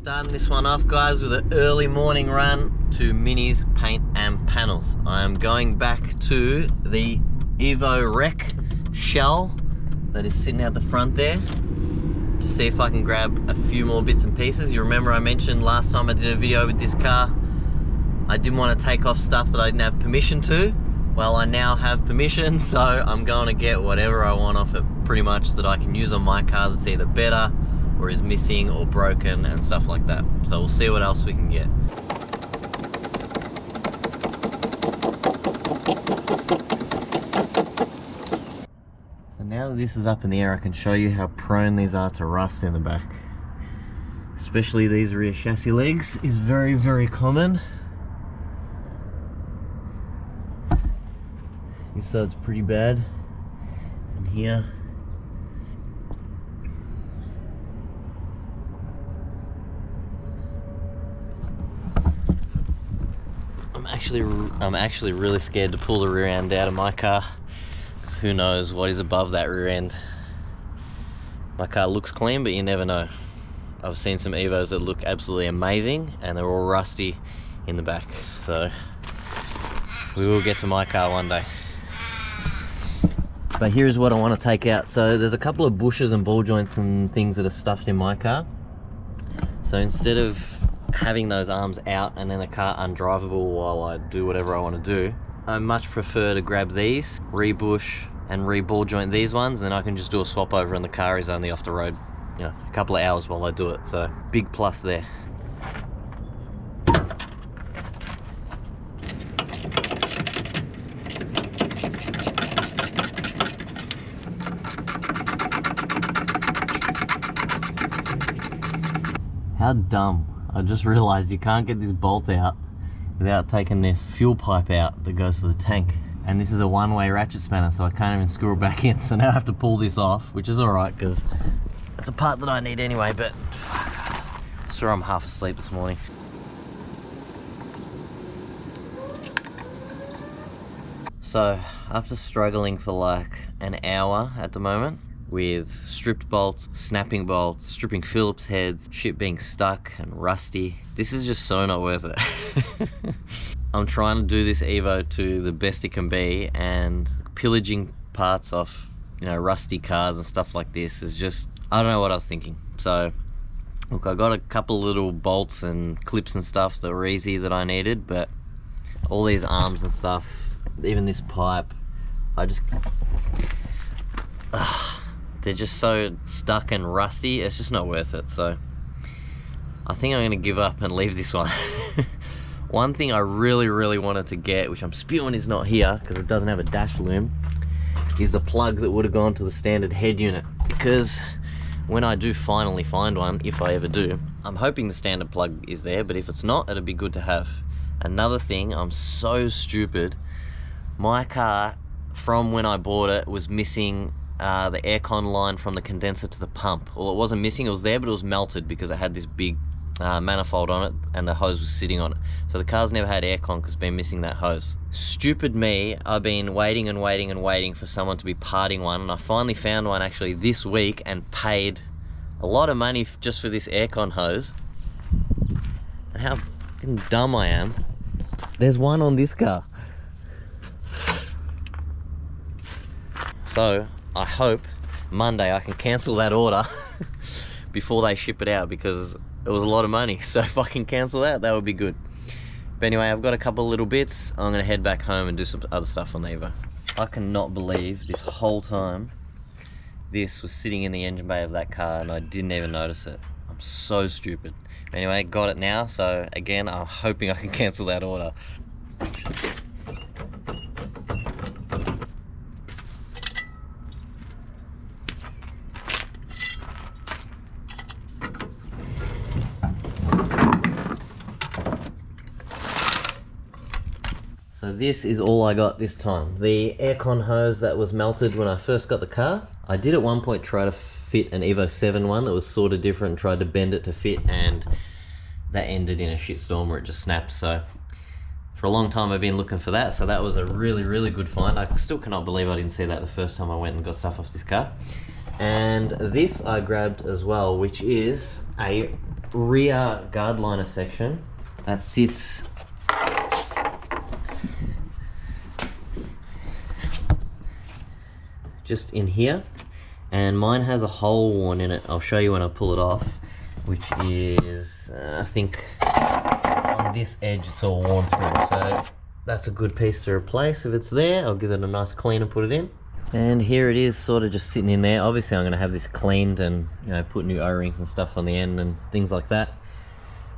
Starting this one off, guys, with an early morning run to Mini's Paint and Panels. I am going back to the EVO wreck shell that is sitting out the front there to see if I can grab a few more bits and pieces. You remember I mentioned last time I did a video with this car, I didn't want to take off stuff that I didn't have permission to. Well, I now have permission, so I'm going to get whatever I want off it, pretty much, that I can use on my car that's either better or is missing or broken and stuff like that. So we'll see what else we can get. So now that this is up in the air, I can show you how prone these are to rust in the back. Especially these rear chassis legs is very, very common. This side's pretty bad, and here. I'm actually really scared to pull the rear end out of my car, because who knows what is above that rear end. My car looks clean, but you never know. I've seen some EVOs that look absolutely amazing and they're all rusty in the back. So we will get to my car one day. But here's what I want to take out. So there's a couple of bushes and ball joints and things that are stuffed in my car. So instead of having those arms out and then the car undrivable while I do whatever I want to do, I much prefer to grab these, re-bush and re-ball joint these ones, and then I can just do a swap over and the car is only off the road, you know, a couple of hours while I do it. So big plus there. How dumb. I just realized you can't get this bolt out without taking this fuel pipe out that goes to the tank. And this is a one-way ratchet spanner, so I can't even screw it back in. So now I have to pull this off, which is alright because it's a part that I need anyway, but I swear I'm half asleep this morning. So after struggling for like an hour at the moment, with stripped bolts, snapping bolts, stripping Phillips heads, shit being stuck and rusty, this is just so not worth it. I'm trying to do this EVO to the best it can be, and pillaging parts off, you know, rusty cars and stuff like this is just, I don't know what I was thinking. So look, I got a couple little bolts and clips and stuff that were easy that I needed, but all these arms and stuff, even this pipe, I just they're just so stuck and rusty, it's just not worth it. So I think I'm gonna give up and leave this one. One thing I really wanted to get, which I'm spewing is not here because it doesn't have a dash loom, is the plug that would have gone to the standard head unit. Because when I do finally find one, if I ever do, I'm hoping the standard plug is there, but if it's not, it'd be good to have. Another thing, I'm so stupid. My car, from when I bought it, was missing the aircon line from the condenser to the pump. Well, it wasn't missing, it was there, but it was melted because it had this big manifold on it and the hose was sitting on it. So the car's never had aircon because it's been missing that hose. Stupid me, I've been waiting and waiting and waiting for someone to be parting one, and I finally found one actually this week and paid a lot of money just for this aircon hose. And how fucking dumb I am. There's one on this car. So I hope Monday I can cancel that order before they ship it out, because it was a lot of money. So if I can cancel that, that would be good. But anyway, I've got a couple of little bits. I'm gonna head back home and do some other stuff on the EVO. I cannot believe this whole time this was sitting in the engine bay of that car and I didn't even notice it. I'm so stupid. Anyway, got it now. So again, I'm hoping I can cancel that order. So this is all I got this time. The aircon hose that was melted when I first got the car. I did at one point try to fit an EVO 7 one that was sort of different and tried to bend it to fit, and that ended in a shitstorm where it just snapped. So for a long time I've been looking for that, so that was a really good find. I still cannot believe I didn't see that the first time I went and got stuff off this car. And this I grabbed as well, which is a rear guard liner section that sits just in here, and mine has a hole worn in it. I'll show you when I pull it off, which is I think on this edge it's all worn through, so that's a good piece to replace. If it's there, I'll give it a nice clean and put it in. And here it is, sort of just sitting in there. Obviously I'm going to have this cleaned and, you know, put new O-rings and stuff on the end and things like that.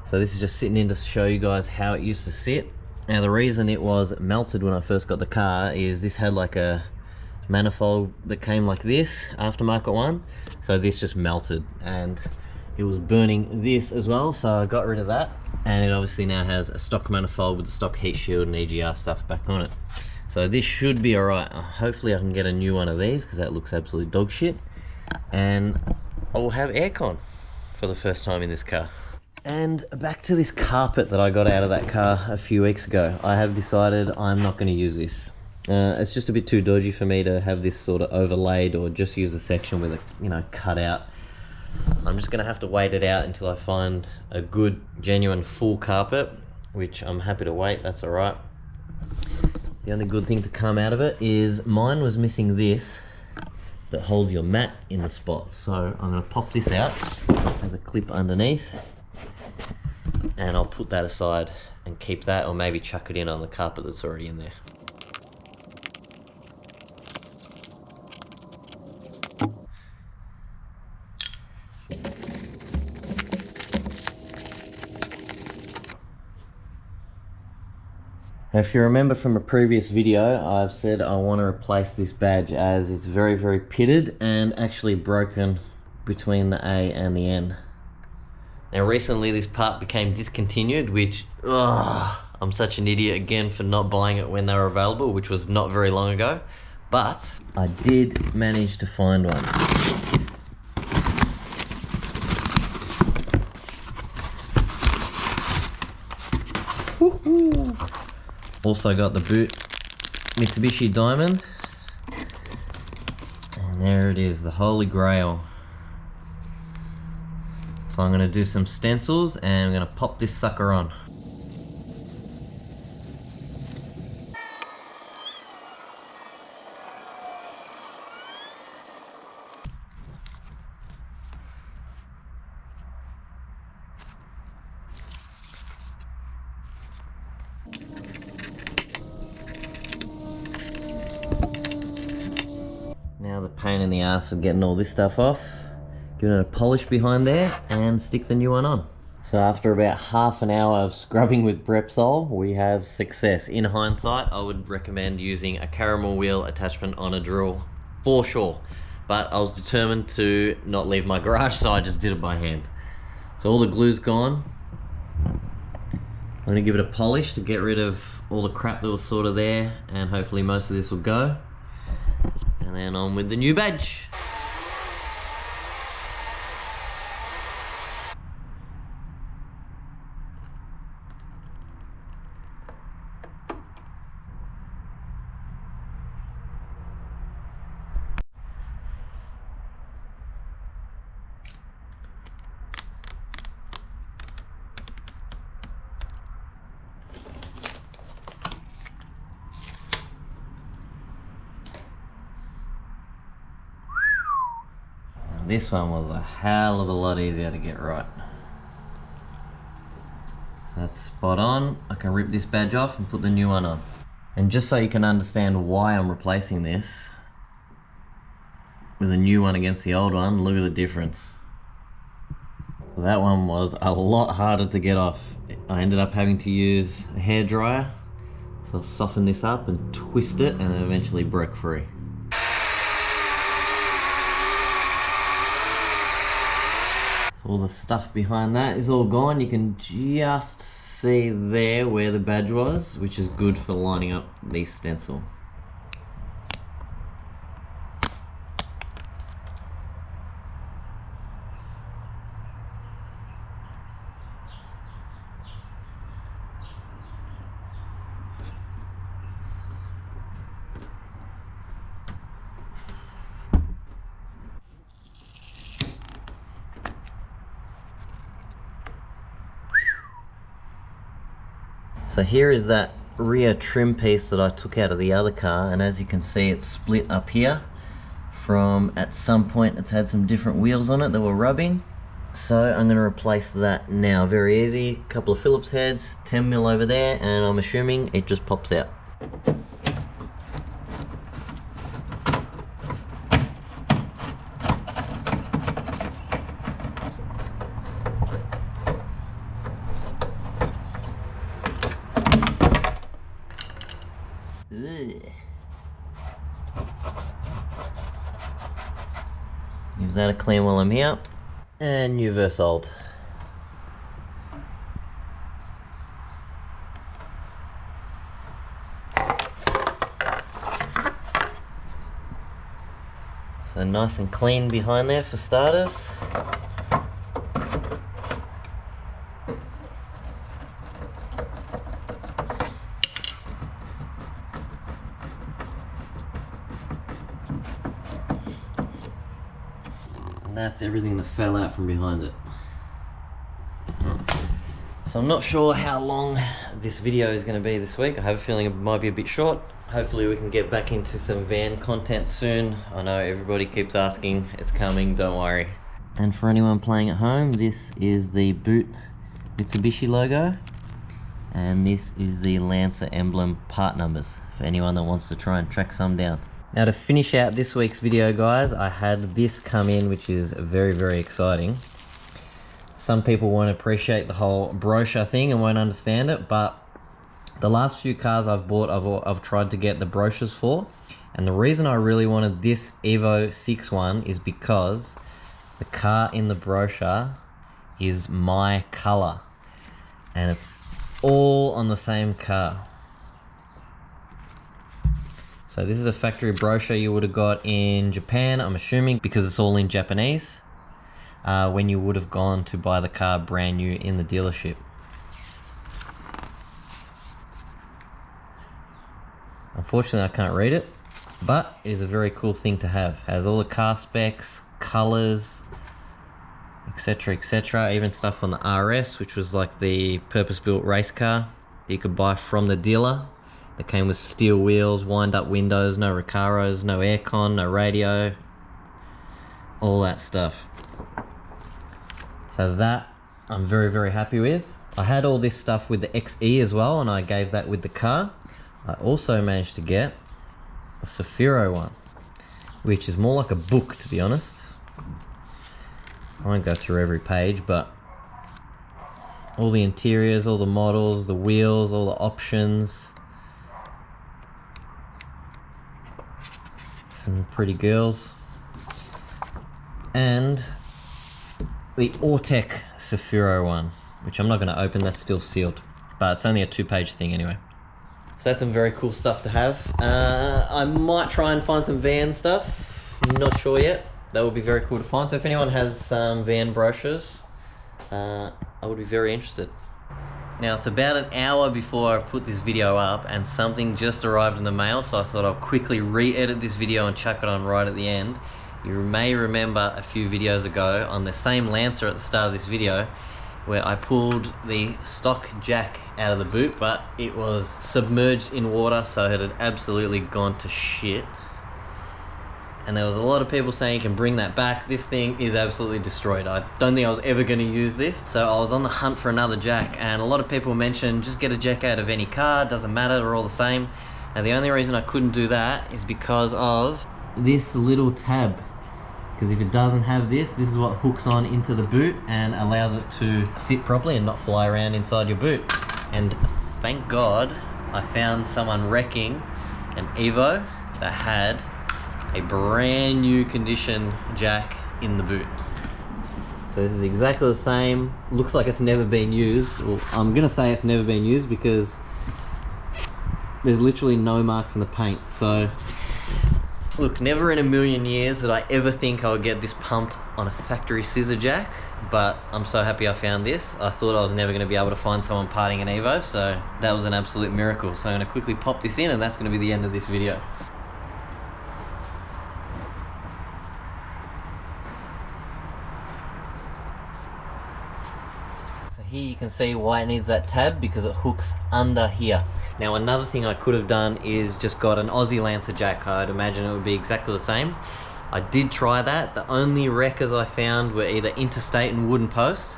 So this is just sitting in to show you guys how it used to sit. Now the reason it was melted when I first got the car is this had like a manifold that came like this, aftermarket one. So this just melted and it was burning this as well, so I got rid of that. And it obviously now has a stock manifold with the stock heat shield and EGR stuff back on it. So this should be alright. Hopefully I can get a new one of these because that looks absolutely dog shit. And I will have aircon for the first time in this car. And back to this carpet that I got out of that car a few weeks ago. I have decided I'm not going to use this. It's just a bit too dodgy for me to have this sort of overlaid or just use a section with a, you know, cut out. I'm just going to have to wait it out until I find a good, genuine full carpet, which I'm happy to wait, that's alright. The only good thing to come out of it is mine was missing this that holds your mat in the spot. So I'm going to pop this out as a clip underneath and I'll put that aside and keep that, or maybe chuck it in on the carpet that's already in there. Now, if you remember from a previous video, I've said I want to replace this badge as it's very, very pitted and actually broken between the A and the N. Now recently this part became discontinued, which, I'm such an idiot again for not buying it when they were available, which was not very long ago, but I did manage to find one. Woohoo! Also got the boot Mitsubishi Diamond, and there it is, the holy grail. So I'm going to do some stencils and I'm going to pop this sucker on. Now the pain in the ass of getting all this stuff off, give it a polish behind there and stick the new one on. So after about half an hour of scrubbing with Brepsol, we have success. In hindsight, I would recommend using a caramel wheel attachment on a drill for sure, but I was determined to not leave my garage, so I just did it by hand. So all the glue's gone. I'm gonna give it a polish to get rid of all the crap that was sort of there, and hopefully most of this will go. And then on with the new badge. This one was a hell of a lot easier to get right. So that's spot on. I can rip this badge off and put the new one on. And just so you can understand why I'm replacing this with a new one against the old one, look at the difference. So that one was a lot harder to get off. I ended up having to use a hairdryer, so I'll soften this up and twist it, and it eventually broke free. All the stuff behind that is all gone. You can just see there where the badge was, which is good for lining up the stencil. So here is that rear trim piece that I took out of the other car, and as you can see it's split up here from, at some point it's had some different wheels on it that were rubbing. So I'm going to replace that now. Very easy, couple of Phillips heads, 10mm over there, and I'm assuming it just pops out. Give that a clean while I'm here. And new versus old. So nice and clean behind there for starters. That's everything that fell out from behind it. So I'm not sure how long this video is going to be this week. I have a feeling it might be a bit short. Hopefully we can get back into some van content soon. I know everybody keeps asking, it's coming, don't worry. And for anyone playing at home, this is the boot Mitsubishi logo, and this is the Lancer emblem part numbers for anyone that wants to try and track some down. Now to finish out this week's video, guys, I had this come in, which is very, very exciting. Some people won't appreciate the whole brochure thing and won't understand it, but the last few cars I've bought, I've tried to get the brochures for, and the reason I really wanted this EVO 6 one is because the car in the brochure is my color, and it's all on the same car. So this is a factory brochure you would have got in Japan, I'm assuming, because it's all in Japanese, when you would have gone to buy the car brand new in the dealership. Unfortunately, I can't read it, but it is a very cool thing to have. It has all the car specs, colors, etc, etc, even stuff on the RS, which was like the purpose-built race car that you could buy from the dealer. That came with steel wheels, wind-up windows, no Recaros, no aircon, no radio, all that stuff. So that I'm very, very happy with. I had all this stuff with the XE as well, and I gave that with the car. I also managed to get a Saphiro one, which is more like a book, to be honest. I won't go through every page, but all the interiors, all the models, the wheels, all the options. Some pretty girls. And the Autech Saphiro one, which I'm not going to open, that's still sealed. But it's only a 2-page thing anyway. So that's some very cool stuff to have. I might try and find some van stuff. Not sure yet. That would be very cool to find. So if anyone has some van brochures, I would be very interested. Now it's about an hour before I've put this video up and something just arrived in the mail, so I thought I'll quickly re-edit this video and chuck it on right at the end. You may remember a few videos ago on the same Lancer at the start of this video where I pulled the stock jack out of the boot, but it was submerged in water, so it had absolutely gone to shit. And there was a lot of people saying you can bring that back. This thing is absolutely destroyed. I don't think I was ever going to use this. So I was on the hunt for another jack, and a lot of people mentioned just get a jack out of any car, doesn't matter, they're all the same. And the only reason I couldn't do that is because of this little tab. Because if it doesn't have this, this is what hooks on into the boot and allows it to sit properly and not fly around inside your boot. And thank God I found someone wrecking an EVO that had a brand new condition jack in the boot. So this is exactly the same. Looks like it's never been used. Well, I'm gonna say it's never been used because there's literally no marks in the paint. So look, never in a million years did I ever think I would get this pumped on a factory scissor jack, but I'm so happy I found this. I thought I was never going to be able to find someone parting an EVO, so that was an absolute miracle. So I'm going to quickly pop this in, and that's going to be the end of this video. So here you can see why it needs that tab, because it hooks under here. Now another thing I could have done is just got an Aussie Lancer jack. I'd imagine it would be exactly the same. I did try that. The only wreckers I found were either interstate and wooden post,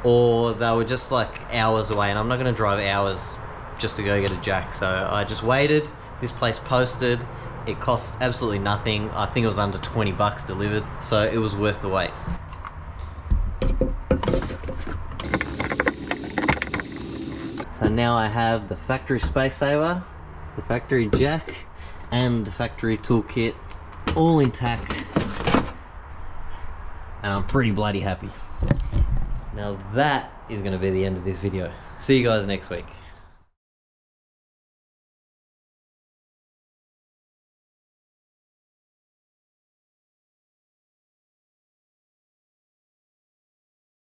or they were just like hours away, and I'm not going to drive hours just to go get a jack. So I just waited. This place posted. It cost absolutely nothing. I think it was under 20 bucks delivered, so it was worth the wait. So now I have the factory space saver, the factory jack, and the factory toolkit all intact, and I'm pretty bloody happy. Now that is going to be the end of this video. See you guys next week.